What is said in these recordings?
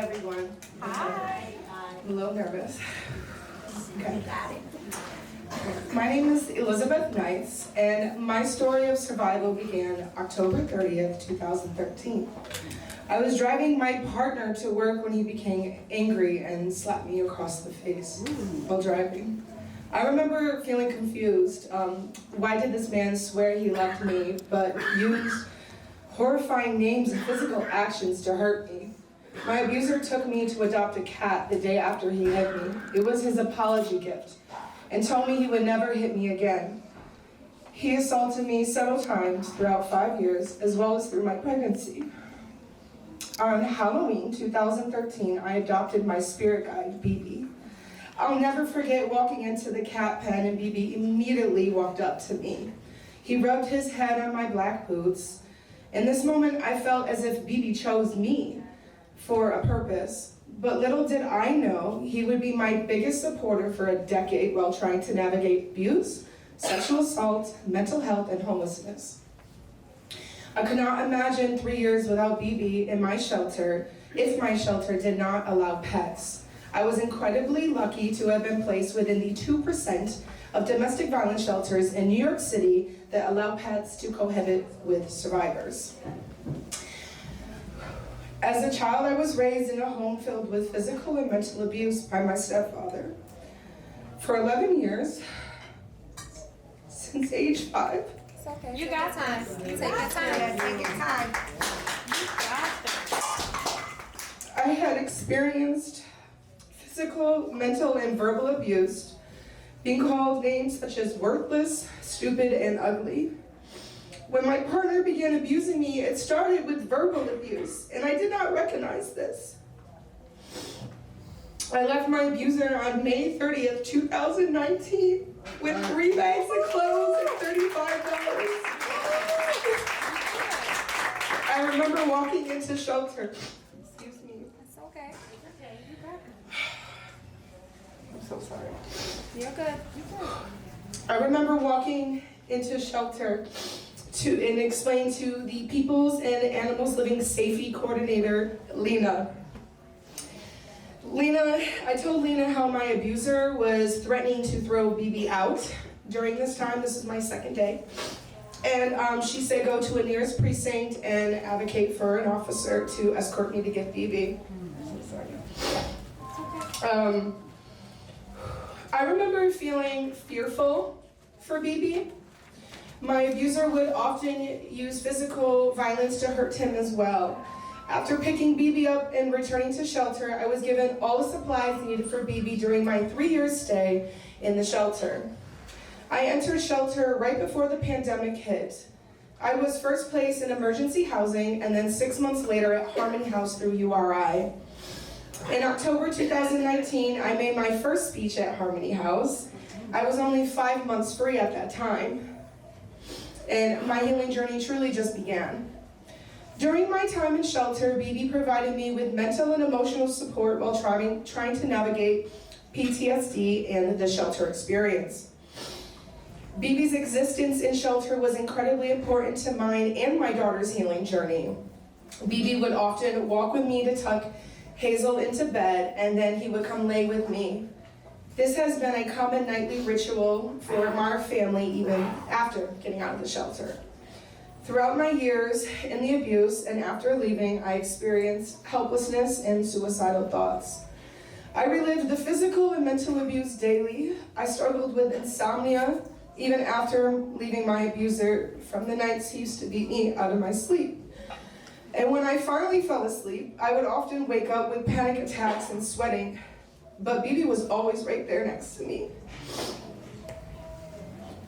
everyone. Hi. I'm a little nervous. Okay. My name is Elizabeth Knights, and my story of survival began October 30th, 2013. I was driving my partner to work when he became angry and slapped me across the face while driving. I remember feeling confused. Why did this man swear he loved me, but used horrifying names and physical actions to hurt me? My abuser took me to adopt a cat the day after he hit me. It was his apology gift, and told me he would never hit me again. He assaulted me several times throughout 5 years, as well as through my pregnancy. On Halloween 2013, I adopted my spirit guide, Bebe. I'll never forget walking into the cat pen and Bebe immediately walked up to me. He rubbed his head on my black boots. In this moment, I felt as if Bebe chose me for a purpose. But little did I know he would be my biggest supporter for a decade while trying to navigate abuse, sexual assault, mental health, and homelessness. I could not imagine 3 years without Bebe in my shelter if my shelter did not allow pets. I was incredibly lucky to have been placed within the 2% of domestic violence shelters in New York City that allow pets to cohabit with survivors. As a child, I was raised in a home filled with physical and mental abuse by my stepfather. For 11 years, since age 5. It's okay. You got time. You take your time. Yeah, take your time. You got this. I had experienced physical, mental, and verbal abuse, being called names such as worthless, stupid, and ugly. When my partner began abusing me, it started with verbal abuse, and I did not recognize this. I left my abuser on May 30th, 2019, with 3 bags of clothes and $35. I remember walking into shelter. Excuse me. It's okay. Okay, you got it. I'm so sorry. You're good. I remember walking into shelter and explain to the Peoples and Animals Living Safety Coordinator, Lena. I told Lena how my abuser was threatening to throw Bebe out during this time. This is my second day. And she said go to a nearest precinct and advocate for an officer to escort me to get Bebe. I remember feeling fearful for Bebe. My abuser would often use physical violence to hurt him as well. After picking Bebe up and returning to shelter, I was given all the supplies needed for Bebe during my 3-year stay in the shelter. I entered shelter right before the pandemic hit. I was first placed in emergency housing and then 6 months later at Harmony House through URI. In October 2019, I made my first speech at Harmony House. I was only 5 months free at that time, and my healing journey truly just began. During my time in shelter, Bebe provided me with mental and emotional support while trying to navigate PTSD and the shelter experience. Bebe's existence in shelter was incredibly important to mine and my daughter's healing journey. Bebe would often walk with me to tuck Hazel into bed, and then he would come lay with me. This has been a common nightly ritual for our family even after getting out of the shelter. Throughout my years in the abuse and after leaving, I experienced helplessness and suicidal thoughts. I relived the physical and mental abuse daily. I struggled with insomnia even after leaving my abuser from the nights he used to beat me out of my sleep. And when I finally fell asleep, I would often wake up with panic attacks and sweating, but Bebe was always right there next to me.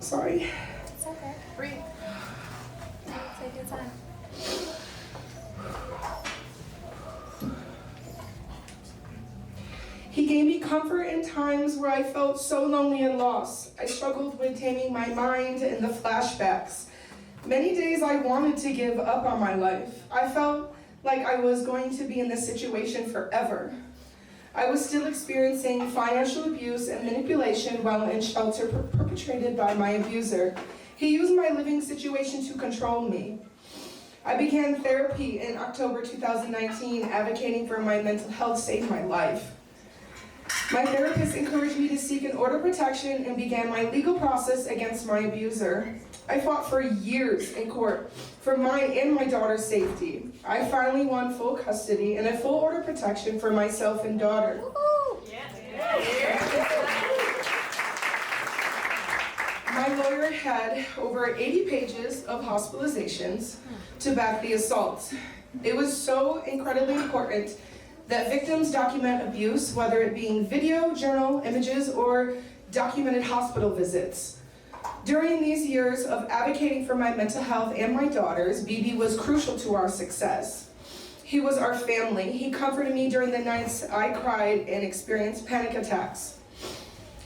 Sorry. It's okay. Breathe. Take your time. He gave me comfort in times where I felt so lonely and lost. I struggled with taming my mind and the flashbacks. Many days I wanted to give up on my life. I felt like I was going to be in this situation forever. I was still experiencing financial abuse and manipulation while in shelter perpetrated by my abuser. He used my living situation to control me. I began therapy in October 2019, advocating for my mental health saved my life. My therapist encouraged me to seek an order of protection and began my legal process against my abuser. I fought for years in court for mine and my daughter's safety. I finally won full custody and a full order of protection for myself and daughter. My lawyer had over 80 pages of hospitalizations to back the assault. It was so incredibly important that victims document abuse, whether it being video, journal, images, or documented hospital visits. During these years of advocating for my mental health and my daughter's, Bebe was crucial to our success. He was our family. He comforted me during the nights I cried and experienced panic attacks.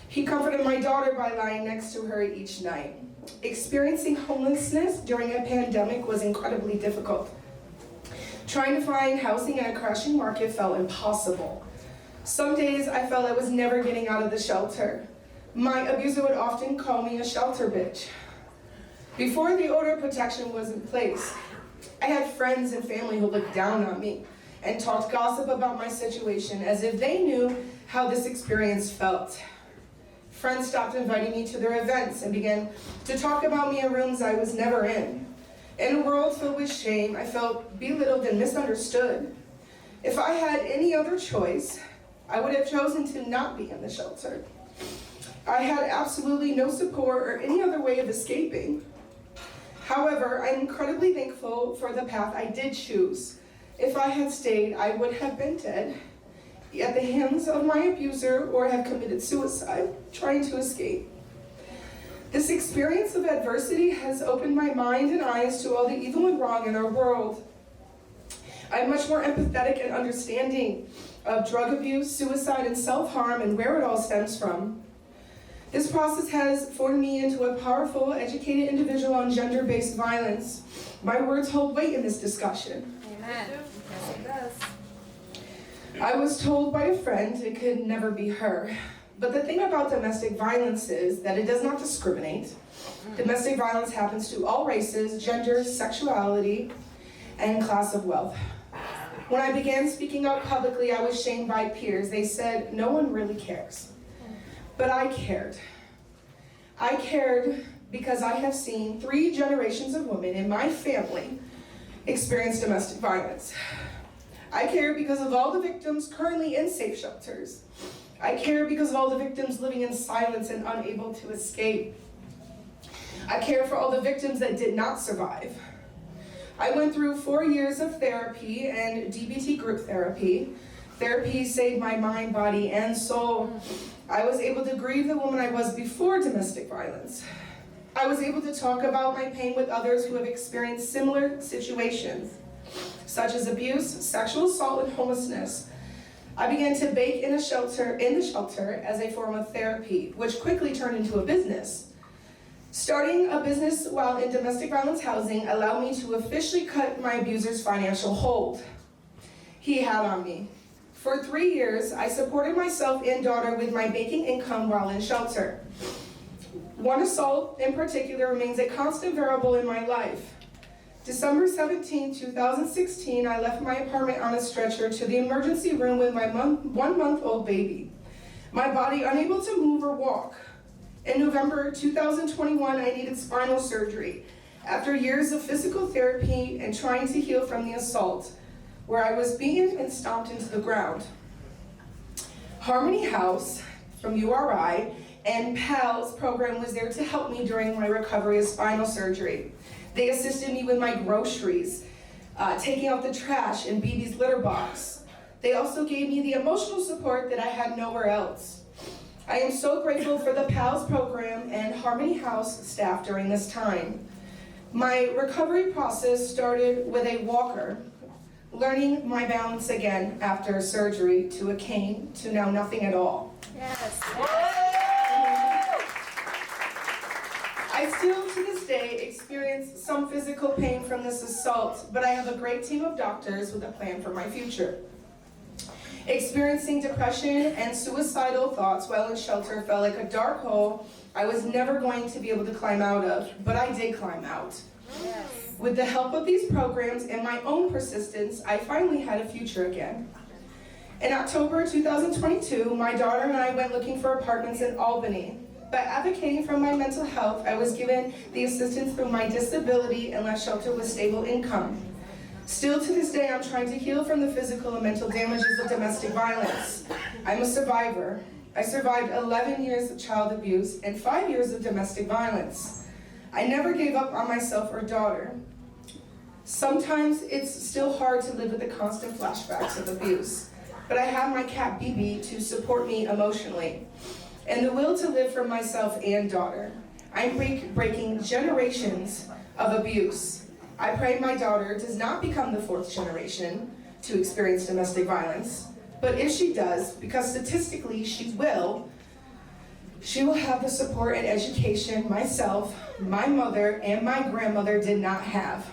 He comforted my daughter by lying next to her each night. Experiencing homelessness during a pandemic was incredibly difficult. Trying to find housing in a crashing market felt impossible. Some days I felt I was never getting out of the shelter. My abuser would often call me a shelter bitch. Before the order of protection was in place, I had friends and family who looked down on me and talked gossip about my situation as if they knew how this experience felt. Friends stopped inviting me to their events and began to talk about me in rooms I was never in. In a world filled with shame, I felt belittled and misunderstood. If I had any other choice, I would have chosen to not be in the shelter. I had absolutely no support or any other way of escaping. However, I'm incredibly thankful for the path I did choose. If I had stayed, I would have been dead at the hands of my abuser or have committed suicide trying to escape. This experience of adversity has opened my mind and eyes to all the evil and wrong in our world. I'm much more empathetic and understanding of drug abuse, suicide, and self-harm and where it all stems from. This process has formed me into a powerful, educated individual on gender-based violence. My words hold weight in this discussion. Amen. Yes, it does. I was told by a friend it could never be her. But the thing about domestic violence is that it does not discriminate. Domestic violence happens to all races, genders, sexuality, and class of wealth. When I began speaking out publicly, I was shamed by peers. They said, no one really cares. But I cared. I cared because I have seen 3 generations of women in my family experience domestic violence. I care because of all the victims currently in safe shelters. I care because of all the victims living in silence and unable to escape. I care for all the victims that did not survive. I went through 4 years of therapy and DBT group therapy. Therapy saved my mind, body, and soul. I was able to grieve the woman I was before domestic violence. I was able to talk about my pain with others who have experienced similar situations, such as abuse, sexual assault, and homelessness. I began to bake in the shelter as a form of therapy, which quickly turned into a business. Starting a business while in domestic violence housing allowed me to officially cut my abuser's financial hold he had on me. For 3 years, I supported myself and daughter with my baking income while in shelter. One assault in particular remains a constant variable in my life. December 17, 2016, I left my apartment on a stretcher to the emergency room with my 1-month-old baby, my body unable to move or walk. In November 2021, I needed spinal surgery after years of physical therapy and trying to heal from the assault, where I was beaten and stomped into the ground. Harmony House from URI and PALS program was there to help me during my recovery of spinal surgery. They assisted me with my groceries, taking out the trash in Bebe's litter box. They also gave me the emotional support that I had nowhere else. I am so grateful for the PALS program and Harmony House staff during this time. My recovery process started with a walker, learning my balance again after surgery, to a cane, to now nothing at all. Yes. I still, to this day, experience some physical pain from this assault, but I have a great team of doctors with a plan for my future. Experiencing depression and suicidal thoughts while in shelter felt like a dark hole I was never going to be able to climb out of, but I did climb out. Yes. With the help of these programs and my own persistence, I finally had a future again. In October 2022, my daughter and I went looking for apartments in Albany. By advocating for my mental health, I was given the assistance through my disability and left shelter with stable income. Still to this day, I'm trying to heal from the physical and mental damages of domestic violence. I'm a survivor. I survived 11 years of child abuse and 5 years of domestic violence. I never gave up on myself or daughter. Sometimes it's still hard to live with the constant flashbacks of abuse, but I have my cat Bebe to support me emotionally, and the will to live for myself and daughter. I'm breaking generations of abuse. I pray my daughter does not become the 4th generation to experience domestic violence, but if she does, because statistically she will have the support and education myself, my mother, and my grandmother did not have.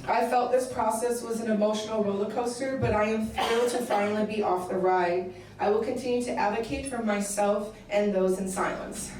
I felt this process was an emotional roller coaster, but I am thrilled to finally be off the ride. I will continue to advocate for myself and those in silence.